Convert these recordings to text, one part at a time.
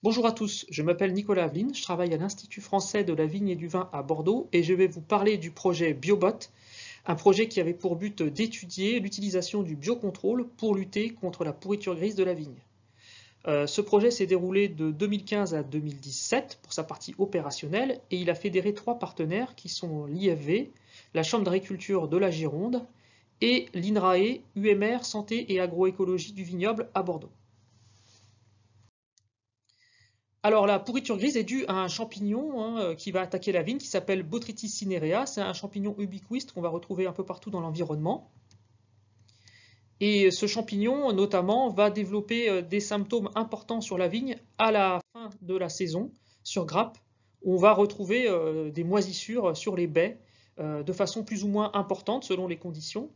Bonjour à tous, je m'appelle Nicolas Aveline, je travaille à l'Institut français de la vigne et du vin à Bordeaux et je vais vous parler du projet Biobot, un projet qui avait pour but d'étudier l'utilisation du biocontrôle pour lutter contre la pourriture grise de la vigne. Ce projet s'est déroulé de 2015 à 2017 pour sa partie opérationnelle et il a fédéré 3 partenaires qui sont l'IFV, la Chambre d'agriculture de la Gironde et l'INRAE, UMR Santé et Agroécologie du Vignoble à Bordeaux. Alors la pourriture grise est due à un champignon qui va attaquer la vigne qui s'appelle Botrytis cinerea. C'est un champignon ubiquiste qu'on va retrouver un peu partout dans l'environnement. Et ce champignon, notamment, va développer des symptômes importants sur la vigne à la fin de la saison, sur grappe, où on va retrouver des moisissures sur les baies de façon plus ou moins importante selon les conditions.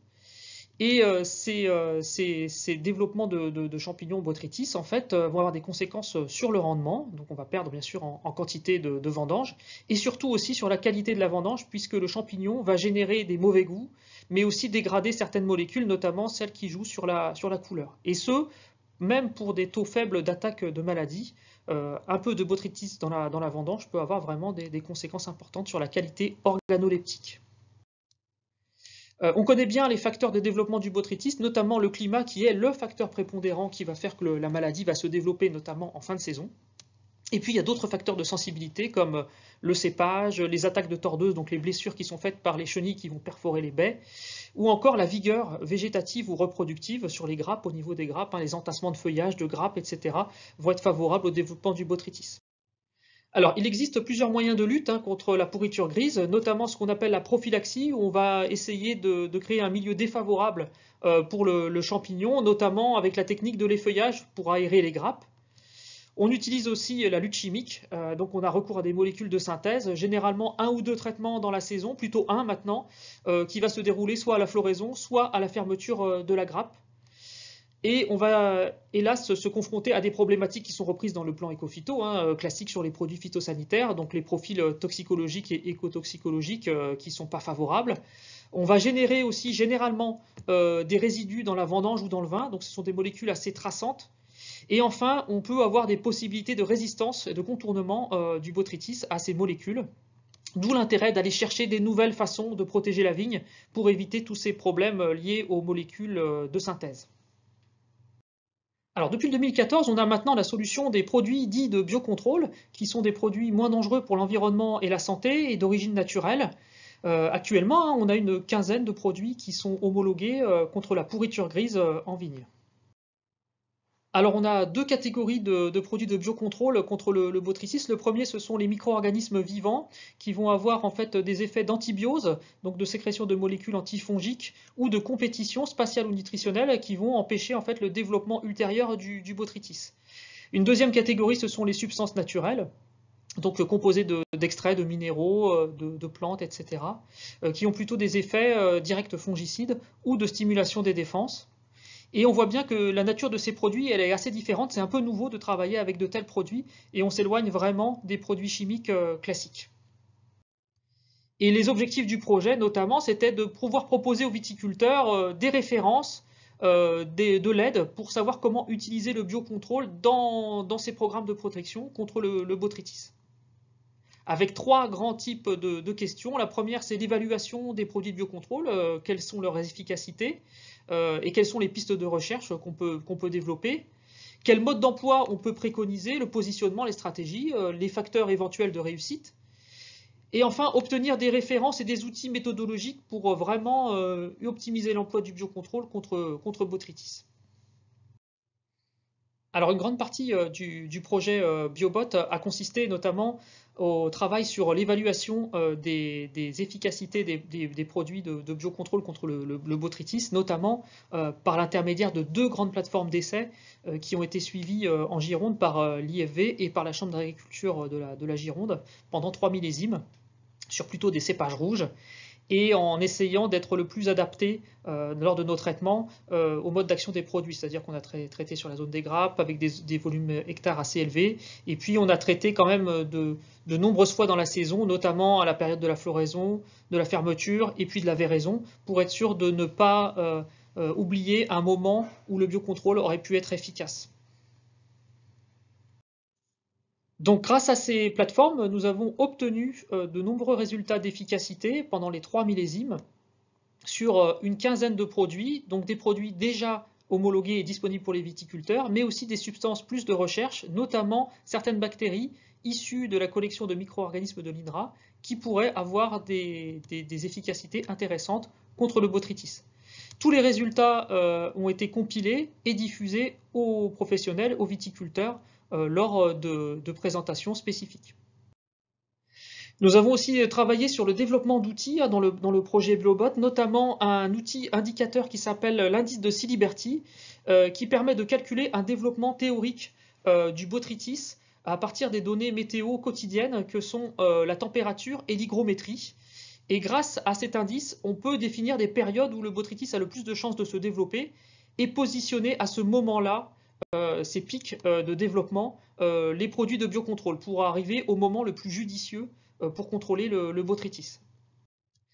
Et ces développements de champignons botrytis en fait, vont avoir des conséquences sur le rendement, donc on va perdre bien sûr en quantité de vendange, et surtout aussi sur la qualité de la vendange, puisque le champignon va générer des mauvais goûts, mais aussi dégrader certaines molécules, notamment celles qui jouent sur la couleur. Et ce, même pour des taux faibles d'attaque de maladies, un peu de botrytis dans la vendange peut avoir vraiment des conséquences importantes sur la qualité organoleptique. On connaît bien les facteurs de développement du botrytis, notamment le climat qui est le facteur prépondérant qui va faire que la maladie va se développer notamment en fin de saison. Et puis il y a d'autres facteurs de sensibilité comme le cépage, les attaques de tordeuses, donc les blessures qui sont faites par les chenilles qui vont perforer les baies, ou encore la vigueur végétative ou reproductive sur les grappes, au niveau des grappes, les entassements de feuillage, de grappes, etc. vont être favorables au développement du botrytis. Alors, il existe plusieurs moyens de lutte contre la pourriture grise, notamment ce qu'on appelle la prophylaxie, où on va essayer de créer un milieu défavorable pour le champignon, notamment avec la technique de l'effeuillage pour aérer les grappes. On utilise aussi la lutte chimique, donc on a recours à des molécules de synthèse, généralement 1 ou 2 traitements dans la saison, plutôt 1 maintenant, qui va se dérouler soit à la floraison, soit à la fermeture de la grappe. Et on va, hélas, se confronter à des problématiques qui sont reprises dans le plan éco-phyto, classique sur les produits phytosanitaires, donc les profils toxicologiques et écotoxicologiques qui ne sont pas favorables. On va générer aussi généralement des résidus dans la vendange ou dans le vin, donc ce sont des molécules assez traçantes. Et enfin, on peut avoir des possibilités de résistance et de contournement du botrytis à ces molécules. D'où l'intérêt d'aller chercher des nouvelles façons de protéger la vigne pour éviter tous ces problèmes liés aux molécules de synthèse. Alors depuis 2014, on a maintenant la solution des produits dits de biocontrôle, qui sont des produits moins dangereux pour l'environnement et la santé et d'origine naturelle. Actuellement, on a une quinzaine de produits qui sont homologués contre la pourriture grise en vigne. Alors on a 2 catégories de produits de biocontrôle contre le botrytis. Le premier, ce sont les micro-organismes vivants qui vont avoir en fait des effets d'antibiose, donc de sécrétion de molécules antifongiques ou de compétition spatiale ou nutritionnelle qui vont empêcher en fait le développement ultérieur du botrytis. Une deuxième catégorie, ce sont les substances naturelles, donc composées d'extraits de minéraux, de plantes, etc., qui ont plutôt des effets directs fongicides ou de stimulation des défenses. Et on voit bien que la nature de ces produits, elle est assez différente. C'est un peu nouveau de travailler avec de tels produits et on s'éloigne vraiment des produits chimiques classiques. Et les objectifs du projet, notamment, c'était de pouvoir proposer aux viticulteurs des références, de l'aide pour savoir comment utiliser le biocontrôle dans ces programmes de protection contre le botrytis. Avec 3 grands types de questions. La première, c'est l'évaluation des produits de biocontrôle, quelles sont leurs efficacités et quelles sont les pistes de recherche qu'on peut développer. Quel mode d'emploi on peut préconiser, le positionnement, les stratégies, les facteurs éventuels de réussite. Et enfin, obtenir des références et des outils méthodologiques pour vraiment optimiser l'emploi du biocontrôle contre botrytis. Alors une grande partie du projet Biobot a consisté notamment au travail sur l'évaluation des efficacités des produits de biocontrôle contre le botrytis, notamment par l'intermédiaire de 2 grandes plateformes d'essais qui ont été suivies en Gironde par l'IFV et par la Chambre d'agriculture de la Gironde pendant 3 millésimes sur plutôt des cépages rouges, et en essayant d'être le plus adapté lors de nos traitements au mode d'action des produits. C'est-à-dire qu'on a traité sur la zone des grappes avec des volumes hectares assez élevés, et puis on a traité quand même de nombreuses fois dans la saison, notamment à la période de la floraison, de la fermeture et puis de la véraison, pour être sûr de ne pas oublier un moment où le biocontrôle aurait pu être efficace. Donc grâce à ces plateformes, nous avons obtenu de nombreux résultats d'efficacité pendant les 3 millésimes sur une quinzaine de produits, donc des produits déjà homologués et disponibles pour les viticulteurs, mais aussi des substances plus de recherche, notamment certaines bactéries issues de la collection de micro-organismes de l'INRA qui pourraient avoir des efficacités intéressantes contre le botrytis. Tous les résultats ont été compilés et diffusés aux professionnels, aux viticulteurs, lors de présentations spécifiques. Nous avons aussi travaillé sur le développement d'outils dans le projet Biobot, notamment un outil indicateur qui s'appelle l'indice de Ciliberti, qui permet de calculer un développement théorique du botrytis à partir des données météo quotidiennes que sont la température et l'hygrométrie. Et grâce à cet indice, on peut définir des périodes où le botrytis a le plus de chances de se développer et positionner à ce moment-là ces pics de développement, les produits de biocontrôle pour arriver au moment le plus judicieux pour contrôler le botrytis.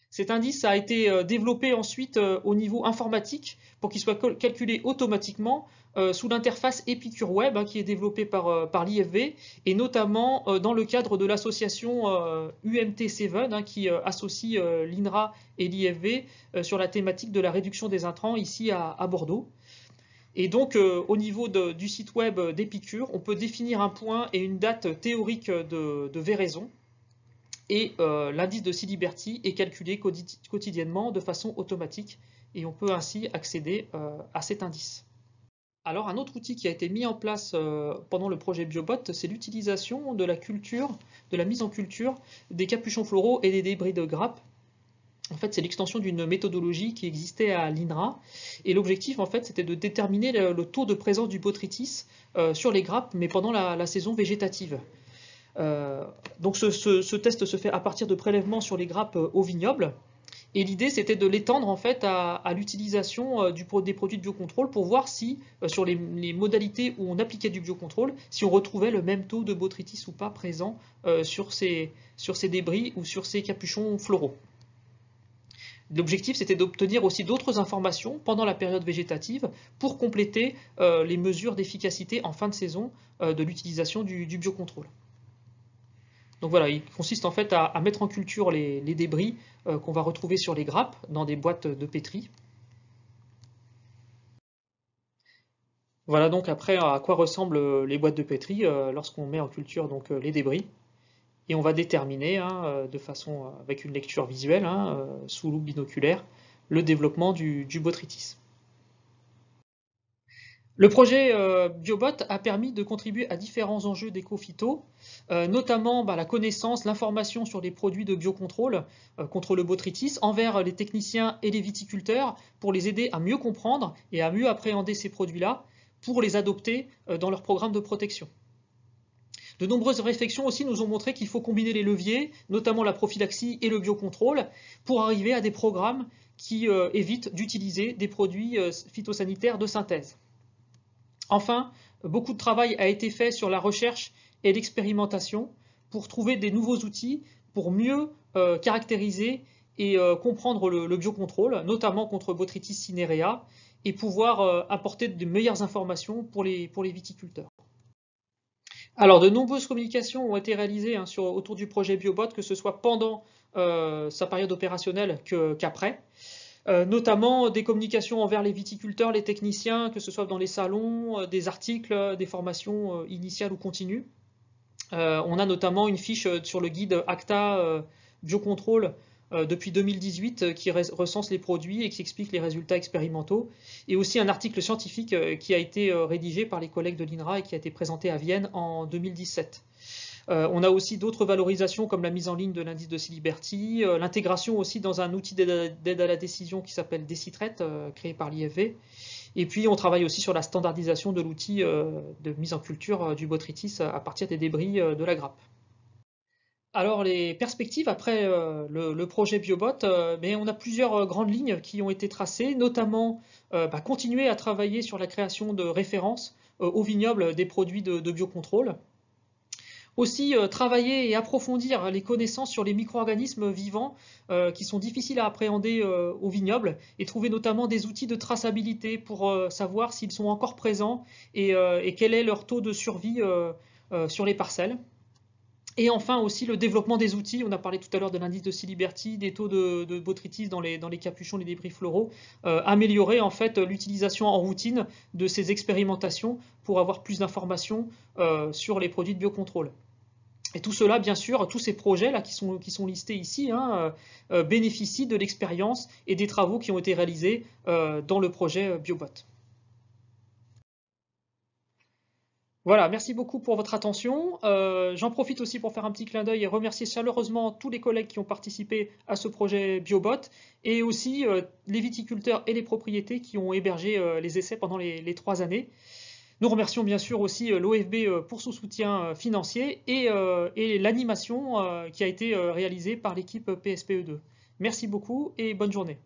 Cet indice a été développé ensuite au niveau informatique pour qu'il soit calculé automatiquement sous l'interface Epicure Web qui est développée par l'IFV et notamment dans le cadre de l'association UMT7 qui associe l'INRA et l'IFV sur la thématique de la réduction des intrants ici à Bordeaux. Et donc, au niveau du site web d'Epicure, on peut définir un point et une date théorique de véraison. Et l'indice de Ciliberti est calculé quotidiennement de façon automatique. Et on peut ainsi accéder à cet indice. Alors, un autre outil qui a été mis en place pendant le projet Biobot, c'est l'utilisation de la mise en culture des capuchons floraux et des débris de grappes. En fait, c'est l'extension d'une méthodologie qui existait à l'INRA. Et l'objectif, en fait, c'était de déterminer le taux de présence du botrytis sur les grappes, mais pendant la saison végétative. Donc ce test se fait à partir de prélèvements sur les grappes au vignoble. Et l'idée, c'était de l'étendre en fait à l'utilisation des produits de biocontrôle pour voir si, sur les modalités où on appliquait du biocontrôle, si on retrouvait le même taux de botrytis ou pas présent sur ces débris ou sur ces capuchons floraux. L'objectif, c'était d'obtenir aussi d'autres informations pendant la période végétative pour compléter les mesures d'efficacité en fin de saison de l'utilisation du biocontrôle. Donc voilà, il consiste en fait à mettre en culture les débris qu'on va retrouver sur les grappes dans des boîtes de pétri. Voilà donc après à quoi ressemblent les boîtes de pétri lorsqu'on met en culture donc, les débris. Et on va déterminer de façon avec une lecture visuelle sous loupe binoculaire le développement du botrytis. Le projet Biobot a permis de contribuer à différents enjeux d'éco-phyto, notamment la connaissance, l'information sur les produits de biocontrôle contre le botrytis envers les techniciens et les viticulteurs pour les aider à mieux comprendre et à mieux appréhender ces produits-là pour les adopter dans leur programme de protection. De nombreuses réflexions aussi nous ont montré qu'il faut combiner les leviers, notamment la prophylaxie et le biocontrôle, pour arriver à des programmes qui évitent d'utiliser des produits phytosanitaires de synthèse. Enfin, beaucoup de travail a été fait sur la recherche et l'expérimentation pour trouver des nouveaux outils pour mieux caractériser et comprendre le biocontrôle, notamment contre Botrytis cinerea, et pouvoir apporter de meilleures informations pour les viticulteurs. Alors, de nombreuses communications ont été réalisées autour du projet Biobot, que ce soit pendant sa période opérationnelle qu'après. Notamment des communications envers les viticulteurs, les techniciens, que ce soit dans les salons, des articles, des formations initiales ou continues. On a notamment une fiche sur le guide ACTA Biocontrôle depuis 2018 qui recense les produits et qui explique les résultats expérimentaux, et aussi un article scientifique qui a été rédigé par les collègues de l'INRA et qui a été présenté à Vienne en 2017. On a aussi d'autres valorisations comme la mise en ligne de l'indice de Ciliberti, l'intégration aussi dans un outil d'aide à la décision qui s'appelle Decitret, créé par l'IFV. Et puis on travaille aussi sur la standardisation de l'outil de mise en culture du botrytis à partir des débris de la grappe. Alors les perspectives après le projet Biobot, on a plusieurs grandes lignes qui ont été tracées, notamment continuer à travailler sur la création de références au vignoble des produits de biocontrôle. Aussi, travailler et approfondir les connaissances sur les micro-organismes vivants qui sont difficiles à appréhender au vignoble et trouver notamment des outils de traçabilité pour savoir s'ils sont encore présents et quel est leur taux de survie sur les parcelles. Et enfin aussi le développement des outils, on a parlé tout à l'heure de l'indice de C-Liberty, des taux de botrytis dans les capuchons, les débris floraux, améliorer en fait l'utilisation en routine de ces expérimentations pour avoir plus d'informations sur les produits de biocontrôle. Et tout cela, bien sûr, tous ces projets-là qui sont listés ici, hein, bénéficient de l'expérience et des travaux qui ont été réalisés dans le projet Biobot. Voilà, merci beaucoup pour votre attention. J'en profite aussi pour faire un petit clin d'œil et remercier chaleureusement tous les collègues qui ont participé à ce projet Biobot et aussi les viticulteurs et les propriétés qui ont hébergé les essais pendant les 3 années. Nous remercions bien sûr aussi l'OFB pour son soutien financier et l'animation qui a été réalisée par l'équipe PSPE2. Merci beaucoup et bonne journée.